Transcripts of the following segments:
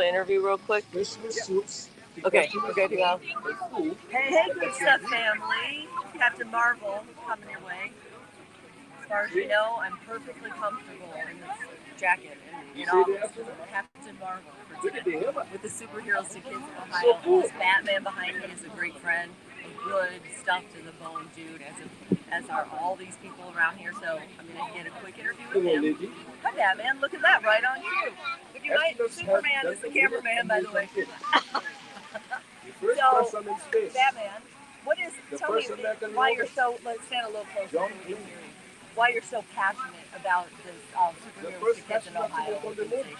Interview real quick. Okay, we're good to go. Hey, good stuff, family. Captain Marvel coming your way. As far as you know, I'm perfectly comfortable in this jacket and in office. Captain Marvel for today with the superheroes to kids in Ohio. This Batman behind me is a great friend, a good stuff to the bone dude, as are all these people around here. So I'm gonna get a quick interview with him. Hi, Batman. Look at that, right on cue. Look at my Superman is the cameraman, by the way. So, Batman, tell me why you're so, let's stand a little closer so we can hear you. Why you're so passionate about this superheroes to kids in Ohio organization.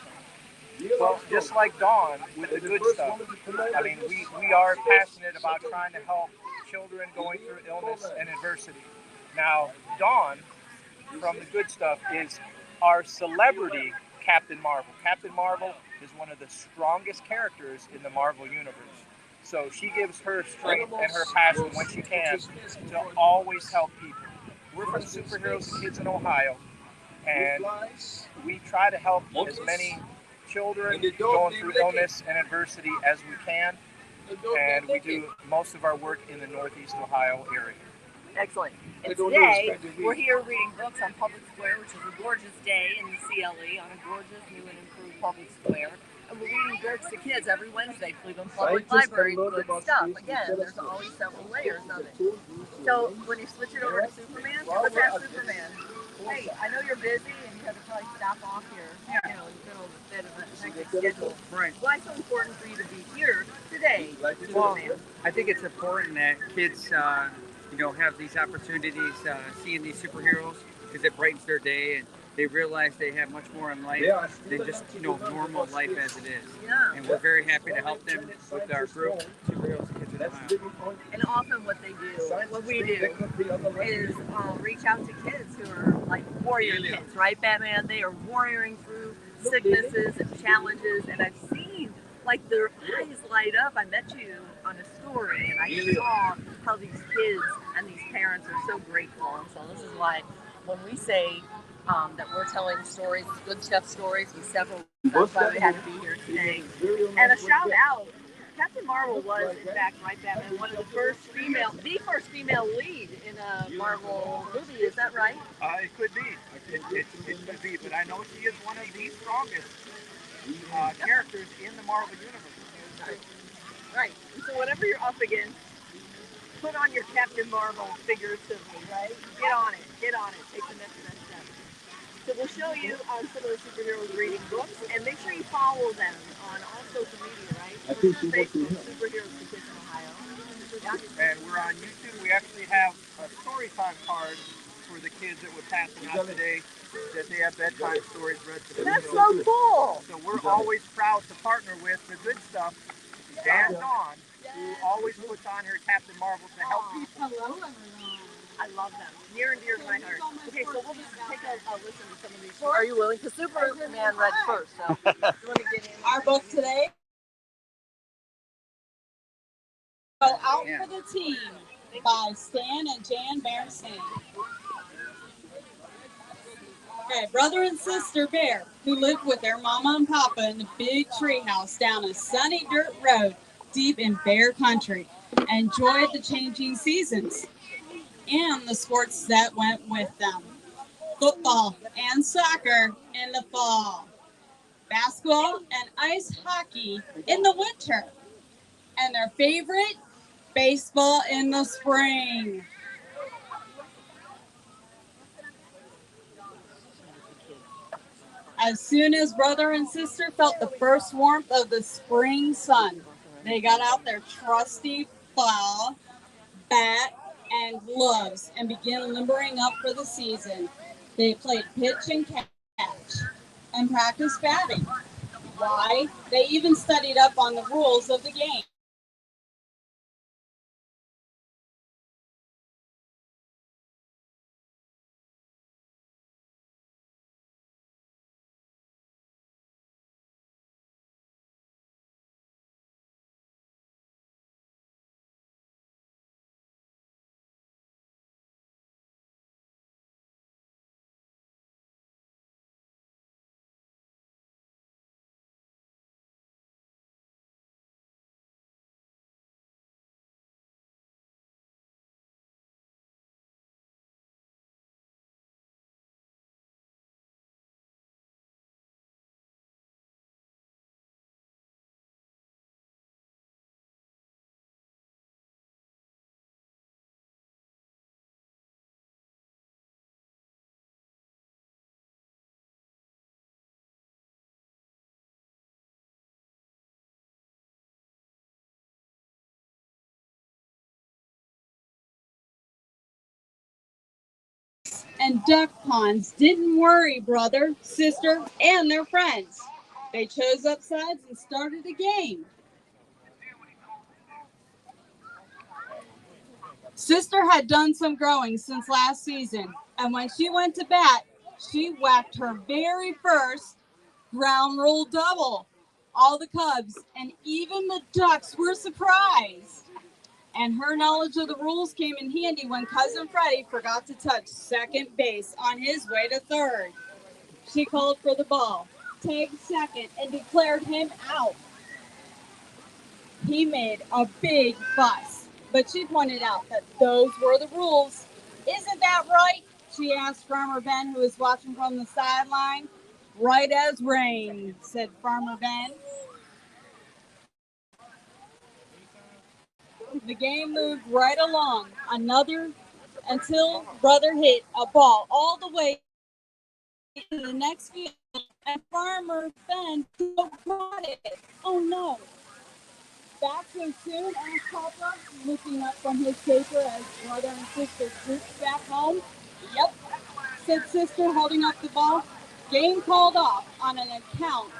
Well, just like Dawn with the good stuff. I mean, we are passionate about trying to help children going through illness and adversity. Now, Dawn from the good stuff is our celebrity Captain Marvel. Captain Marvel is one of the strongest characters in the Marvel universe. So she gives her strength and her passion when she can to always help people. We're from Superheroes and Kids in Ohio, and we try to help as many children going through illness and adversity as we can, and we do most of our work in the Northeast Ohio area. Excellent. And today, we're here reading books on Public Square, which is a gorgeous day in the CLE on a gorgeous new and improved Public Square. And we're reading books to kids every Wednesday, Cleveland Public Library, good stuff. Again, there's always several layers of it. So when you switch it over to Superman, let's have Superman. Hey, I know you're busy and you have to probably stop off here, you know, in the middle of a bit of a hectic schedule. Right. Why so important for you to be here today, Well, Superman? I think it's important that kids, have these opportunities, seeing these superheroes, because it brightens their day and they realize they have much more in life than just, normal life as it is. Yeah. And we're very happy to help them with our group, Superheroes Kids in Ohio. And often what we do is reach out to kids who are like warrior kids, right, Batman? They are warrioring through sicknesses and challenges, and I've seen like their eyes light up. I met you on a story, and I saw how these kids and these parents are so grateful. And so this is why when we say that we're telling stories, good stuff stories with several, that's why we had to be here today. And a shout out, Captain Marvel was, in fact, right, Batman, one of the first female lead in a Marvel movie. Is that right? It could be. It could be, but I know she is one of the strongest characters in the Marvel universe. Right. And so whatever you're up against, put on your Captain Marvel figuratively, right? Get on it. Take the next step. So we'll show you some of the superheroes reading books, and make sure you follow them on all social media, right? Twitter, Facebook, Superheroes for Kids in Ohio. Yeah. And we're on YouTube. We actually have a story time card for the kids that we're passing out today, that they have bedtime stories read to them. That's so cool. So we're always proud to partner with the good stuff, Dan Dawn, who always puts on her Captain Marvel to help people. Hello, everyone. I love them. Near and dear to my heart. Okay, so we'll just take a listen to some of these. Are you willing? Because Superman read first, so you want to get in. Our book today, Go Out for the Team by Stan and Jan Berenstein. Okay, brother and sister Bear, who lived with their mama and papa in the big tree house down a sunny dirt road deep in Bear country, enjoyed the changing seasons and the sports that went with them. Football and soccer in the fall, basketball and ice hockey in the winter, and their favorite, baseball in the spring. As soon as brother and sister felt the first warmth of the spring sun, they got out their trusty plow, bat, and gloves and began limbering up for the season. They played pitch and catch and practiced batting. Why? They even studied up on the rules of the game. and duck ponds didn't worry brother, sister, and their friends. They chose up sides and started a game. Sister had done some growing since last season, and when she went to bat, she whacked her very first ground rule double. All the Cubs and even the Ducks were surprised. And her knowledge of the rules came in handy when Cousin Freddie forgot to touch second base on his way to third. She called for the ball, tagged second, and declared him out. He made a big fuss, but she pointed out that those were the rules. Isn't that right? She asked Farmer Ben, who was watching from the sideline. Right as rain, said Farmer Ben. The game moved right along, until Brother hit a ball all the way to the next field, and Farmer Ben caught it. Oh no! Back so soon, asked Papa, looking up from his paper as brother and sister trooped back home. Yep, said sister, holding up the ball. Game called off on an account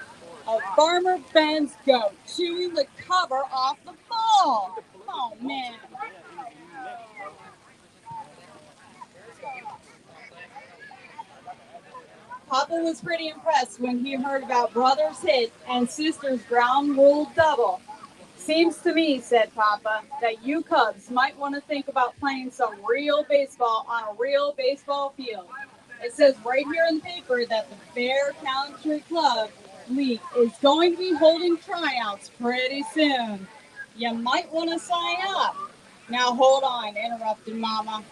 of Farmer Ben's goat chewing the cover off the ball. Oh man. Papa was pretty impressed when he heard about brother's hit and sister's ground rule double. Seems to me, said Papa, that you Cubs might want to think about playing some real baseball on a real baseball field. It says right here in the paper that the Bear Country Club League is going to be holding tryouts pretty soon. You might want to sign up. Now hold on, interrupted Mama.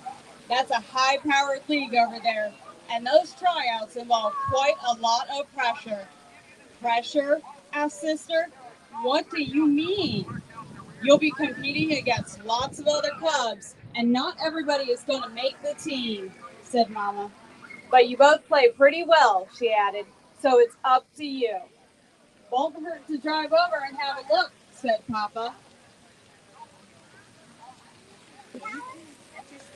That's a high-powered league over there, and those tryouts involve quite a lot of pressure. Pressure? Asked Sister. What do you mean? You'll be competing against lots of other Cubs, and not everybody is going to make the team, said Mama. But you both play pretty well, she added, so it's up to you. Won't hurt to drive over and have a look, said Papa.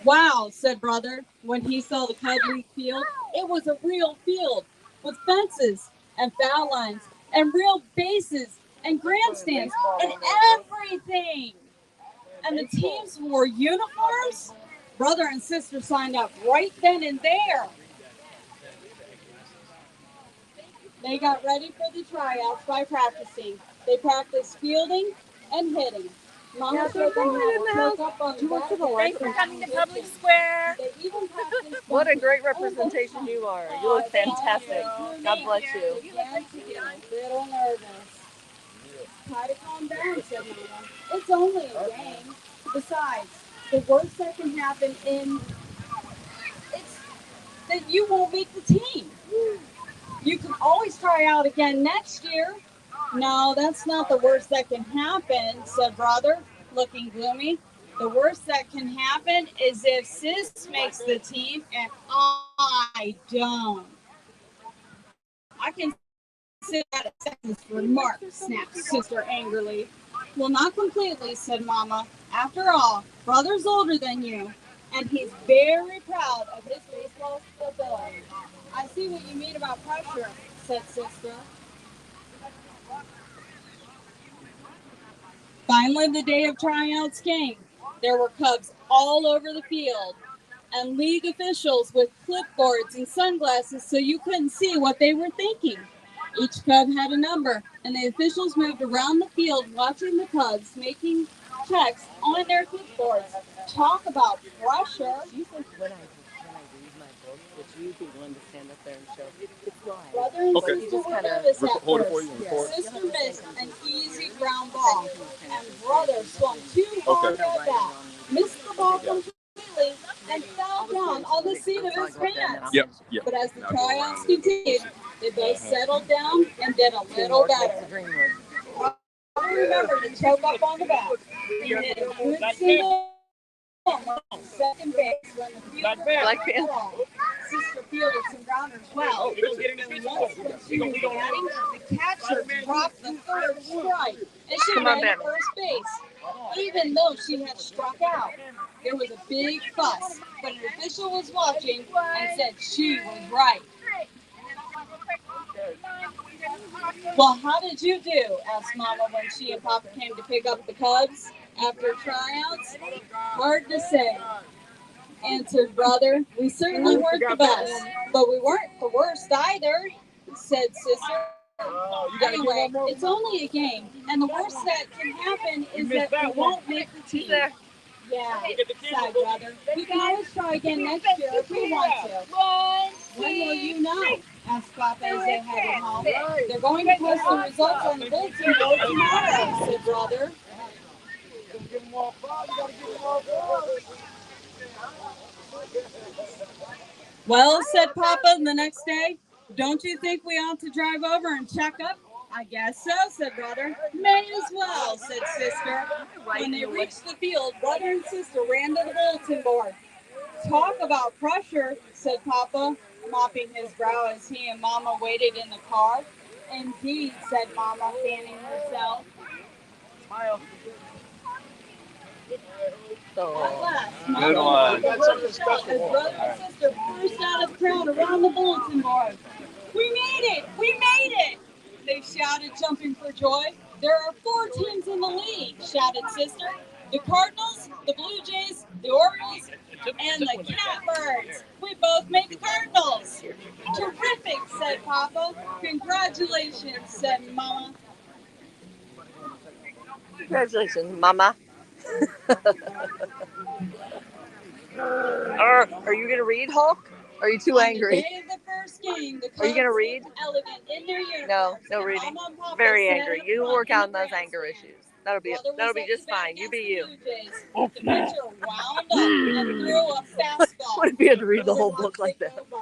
Wow, said Brother, when he saw the Cub League field. It was a real field with fences and foul lines and real bases and grandstands and everything. And the teams wore uniforms. Brother and sister signed up right then and there. They got ready for the tryouts by practicing. They practiced fielding and hitting. Mama showed them how to choke up on the back. Thanks for coming to Public Square. They even practiced What a great representation you are. You look fantastic. God bless you. began to get a little nervous. Try to calm down, said Mama. It's only a game. Besides, the worst that can happen it's that you won't make the team. You can always try out again next year. No, that's not the worst that can happen, said Brother, looking gloomy. The worst that can happen is if Sis makes the team and I don't. I can consider that a sexist remark, snapped Sister angrily. Well, not completely, said Mama. After all, Brother's older than you, and he's very proud of his baseball ability. I see what you mean about pressure, said Sister. Finally, the day of tryouts came. There were Cubs all over the field, and league officials with clipboards and sunglasses so you couldn't see what they were thinking. Each Cub had a number, and the officials moved around the field watching the Cubs making checks on their clipboards. Talk about pressure. Do you think when I read my book that you be willing to stand up there and show it's live? Brother and Okay. sister were nervous at Hold it for first. you. Record. Sister missed an easy ground ball, and Brother swung too hard at that, missed the ball completely, and fell down on the seat of his pants. Yep. But as the tryouts continued, they both settled down and did a little better. Brother remembered to choke up on the back. He hit a good single second base when the fielder Black man. Sister fielded some grounders well. Once when she was batting, the catcher dropped the third strike, and she Come on, ran to Batman. first base. even though she had struck out. There was a big fuss, but an official was watching and said she was right. Well, how did you do? Asked Mama when she and Papa came to pick up the Cubs after tryouts. Hard to say, answered Brother. We certainly weren't the best, but we weren't the worst either, said Sister. Anyway, it's only a game, and the worst that can happen is that we won't make the team. Yeah, sighed Brother. We can always try again next year if we want to. When will you know? Asked Papa as they headed home. They're going to post the results on the bulletin board tomorrow, said Brother. Well, said Papa the next day, don't you think we ought to drive over and check up? I guess so, said Brother. May as well, said Sister. When they reached the field, Brother and Sister ran to the bulletin board. Talk about pressure, said Papa, mopping his brow as he and Mama waited in the car. Indeed, said Mama, fanning herself. Smile. At last, Good Mama one. and Papa shot as Brother and Sister burst out of the crowd around the bulletin board. We made it! We made it! They shouted, jumping for joy. There are 4 teams in the league, shouted Sister. The Cardinals, the Blue Jays, the Orioles, and the Catbirds. We both made the Cardinals. Terrific, said Papa. Congratulations, said Mama. Congratulations, Mama. Are you going to read, Hulk? Are you too angry? On the day of the first game, the Cubs Are you going to read? looked elegant in their No, uniforms, no and reading. Mama and Papa Very sat angry. up You front work in on the those anger grandstand. issues. That'll be Brother was just at the bat fine. You be against you. the Blue Jays. The pitcher wound up and threw a fastball. What if you had to read the whole Brother book like watched that? it go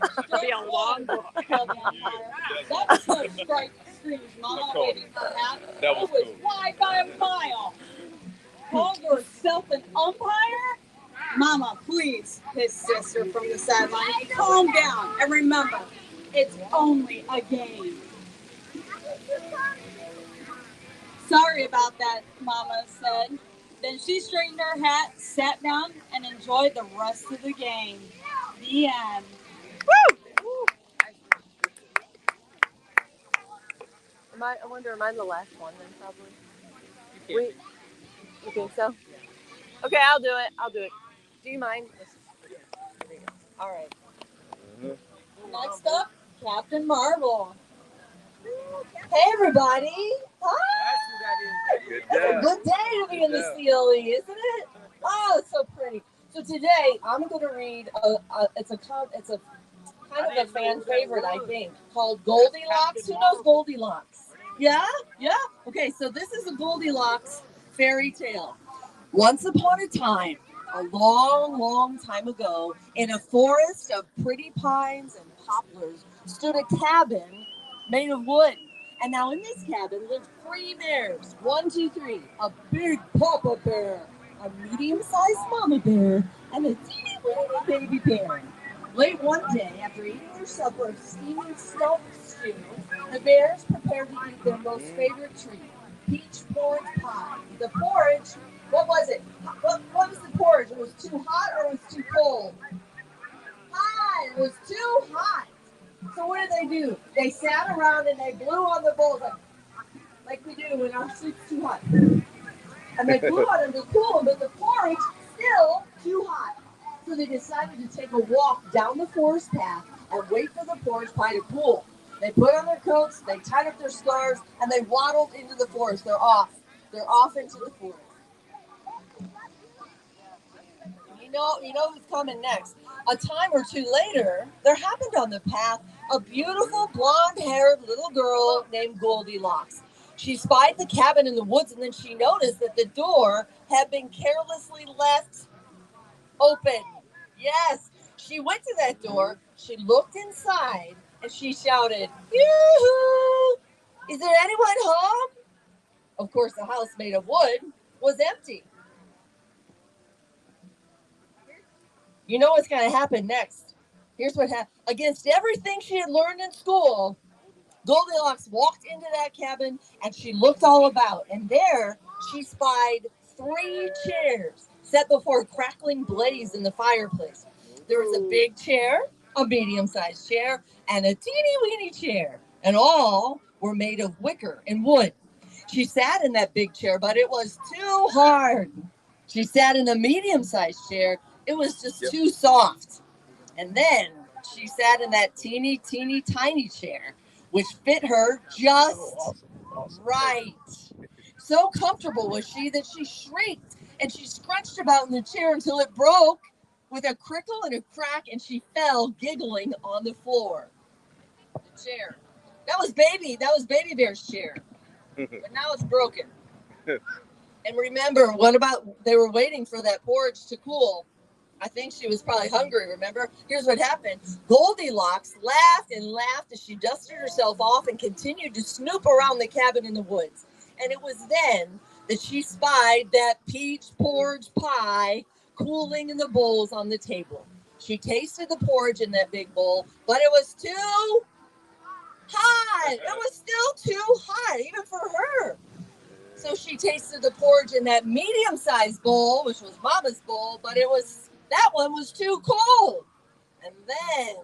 by. That'd be a long book. Called the umpire. That's no strike, screamed Mama, waving her hat. That was It was cool. wide by a mile. Call yourself an umpire? Mama, please, his sister from the sideline. Calm down and remember, it's only a game. Sorry about that, Mama said. Then she straightened her hat, sat down, and enjoyed the rest of the game. The end. I wonder, am I the last one then, probably? You think so? Okay, I'll do it. Do you mind? There you go. All right. Next up, Captain Marvel. Hey, everybody. Hi. Good It's a job. good day to be in the CLE, isn't it? Oh, it's so pretty. So today I'm going to read. It's a kind of a fan favorite, I think, called Goldilocks. Who knows Goldilocks? Yeah, yeah. Okay, so this is a Goldilocks fairy tale. Once upon a time, a long, long time ago, in a forest of pretty pines and poplars, stood a cabin made of wood. And now in this cabin lived 3 bears. 1, 2, 3. A big papa bear, a medium-sized mama bear, and a teeny-weeny baby bear. Late one day, after eating their supper of steaming stuffed stew, the bears prepared to eat their most favorite treat, peach porridge pie. The porridge, what was it? What was the porridge? It was too hot or it was too cold? Hot! It was too hot. So what did they do? They sat around and they blew on the bowls like we do when our soup's too hot. And they blew on them to cool them, but the porridge still too hot. So they decided to take a walk down the forest path and wait for the porridge pie to cool. They put on their coats, they tied up their scarves, and they waddled into the forest. They're off. They're off into the forest. You know who's coming next. A time or two later, there happened on the path a beautiful blonde-haired little girl named Goldilocks. She spied the cabin in the woods, and then she noticed that the door had been carelessly left open. Yes, she went to that door, she looked inside, and she shouted, "Yoo-hoo! Is there anyone home?" Of course, the house made of wood was empty. You know what's going to happen next. Here's what happened. Against everything she had learned in school, Goldilocks walked into that cabin and she looked all about. And there, she spied 3 chairs set before a crackling blaze in the fireplace. There was a big chair, a medium-sized chair, and a teeny-weeny chair, and all were made of wicker and wood. She sat in that big chair, but it was too hard. She sat in a medium-sized chair. It was just too soft. And then she sat in that teeny, teeny, tiny chair, which fit her just right. So comfortable was she that she shrieked and she scrunched about in the chair until it broke with a crickle and a crack, and she fell giggling on the floor. The chair. That was Baby Bear's chair. But now it's broken. And remember, what about they were waiting for that porridge to cool? I think she was probably hungry, remember? Here's what happened. Goldilocks laughed and laughed as she dusted herself off and continued to snoop around the cabin in the woods. And it was then that she spied that peach porridge pie cooling in the bowls on the table. She tasted the porridge in that big bowl, but it was too hot. It was still too hot, even for her. So she tasted the porridge in that medium-sized bowl, which was Mama's bowl, but that one was too cold. And then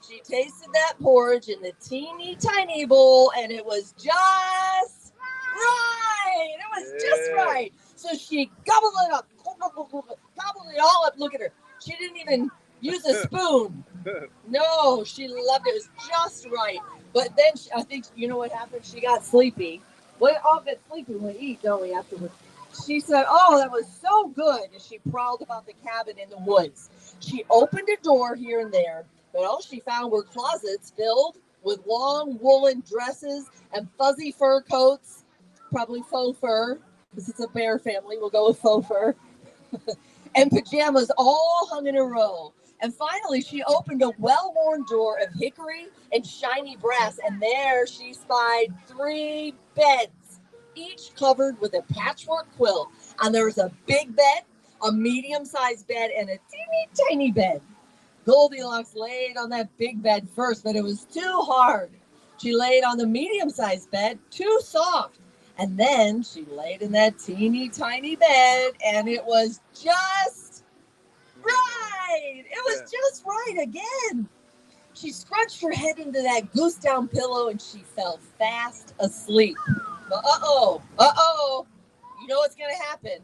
she tasted that porridge in the teeny tiny bowl, and it was just right. It was just right. So she gobbled it up, gobbled it all up. Look at her. She didn't even use a spoon. No, she loved it. It was just right. But then I think, you know what happened? She got sleepy. We all get sleepy when we eat, don't we, afterwards? She said, oh, that was so good. And she prowled about the cabin in the woods. She opened a door here and there, but all she found were closets filled with long woolen dresses and fuzzy fur coats, probably faux fur, because it's a bear family. We'll go with faux fur. And pajamas all hung in a row. And finally, she opened a well-worn door of hickory and shiny brass, and there she spied 3 beds, each covered with a patchwork quilt. And there was a big bed, a medium-sized bed, and a teeny tiny bed. Goldilocks laid on that big bed first, but it was too hard. She laid on the medium-sized bed, too soft. And then she laid in that teeny tiny bed, and it was just right. It was just right again. She scrunched her head into that goose down pillow and she fell fast asleep. Uh-oh. You know what's going to happen?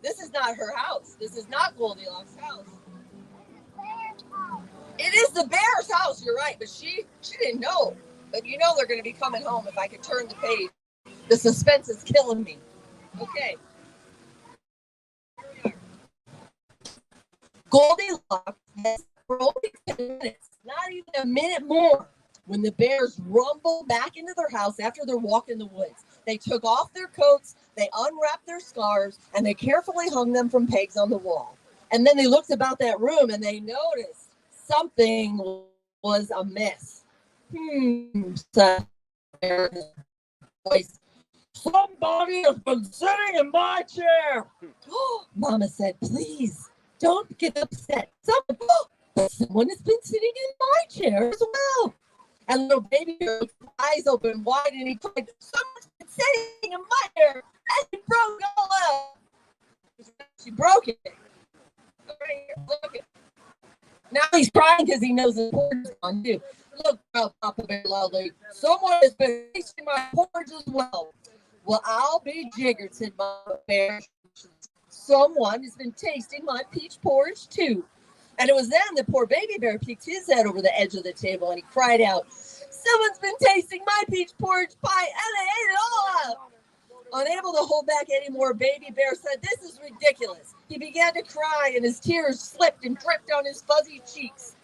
This is not her house. This is not Goldilocks' house. It is the bear's house, you're right, but she didn't know. But you know they're going to be coming home if I could turn the page. The suspense is killing me. Okay. Goldilocks has for only 10 minutes, not even a minute more, when the bears rumbled back into their house after their walk in the woods. They took off their coats, they unwrapped their scarves, and they carefully hung them from pegs on the wall. And then they looked about that room and they noticed something was amiss. Said the voice. Somebody has been sitting in my chair. Mama said, please, don't get upset. Someone has been sitting in my chair as well. And little baby bear with his eyes open wide and he cried, someone's been sitting in my chair. And he broke it all up. She broke it. Right here, look it. Now he's crying because he knows the porridge is gone too. Look, Papa Bear loudly. Someone has been tasting my porridge as well. Well, I'll be jiggered, said Mama Bear. Someone has been tasting my peach porridge too. And it was then that poor baby bear peeked his head over the edge of the table and he cried out, someone's been tasting my peach porridge pie and they ate it all up. Unable to hold back anymore, baby bear said, this is ridiculous. He began to cry and his tears slipped and dripped down his fuzzy cheeks.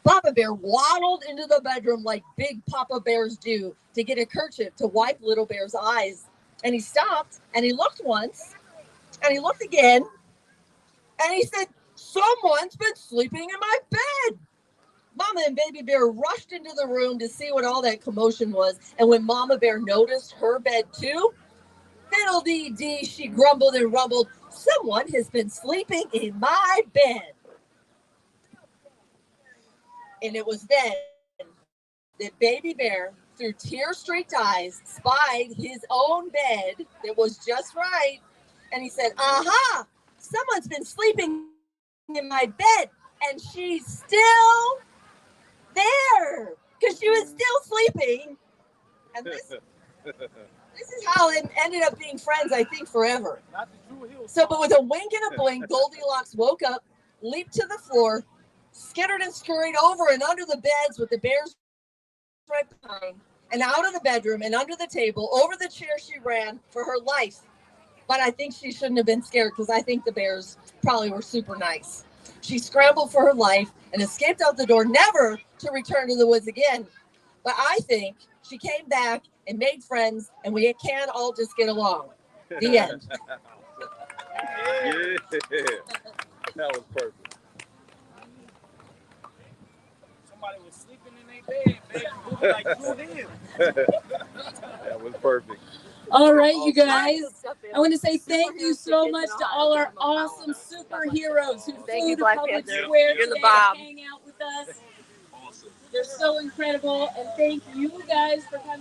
Papa Bear waddled into the bedroom like big Papa Bears do to get a kerchief to wipe Little Bear's eyes. And he stopped and he looked once and he looked again and he said, someone's been sleeping in my bed. Mama and Baby Bear rushed into the room to see what all that commotion was. And when Mama Bear noticed her bed too, fiddle-dee-dee, she grumbled and rumbled, someone has been sleeping in my bed. And it was then that Baby Bear through tear-streaked eyes, spied his own bed that was just right, and he said, "Aha! Someone's been sleeping in my bed, and she's still there because she was still sleeping." And this is how it ended up being friends, I think, forever. So, but with a wink and a blink, Goldilocks woke up, leaped to the floor, skittered and scurried over and under the beds with the bears right behind, and out of the bedroom and under the table, over the chair she ran for her life. But I think she shouldn't have been scared because I think the bears probably were super nice. She scrambled for her life and escaped out the door, never to return to the woods again. But I think she came back and made friends, and we can all just get along. The end. Yeah. That was perfect. Somebody was sleeping in their bed, baby, moving like two hands. That was perfect. All right, you guys. I want to say thank you so much to all our awesome superheroes who flew to Public Square today to hang out with us. They're so incredible, and thank you guys for coming.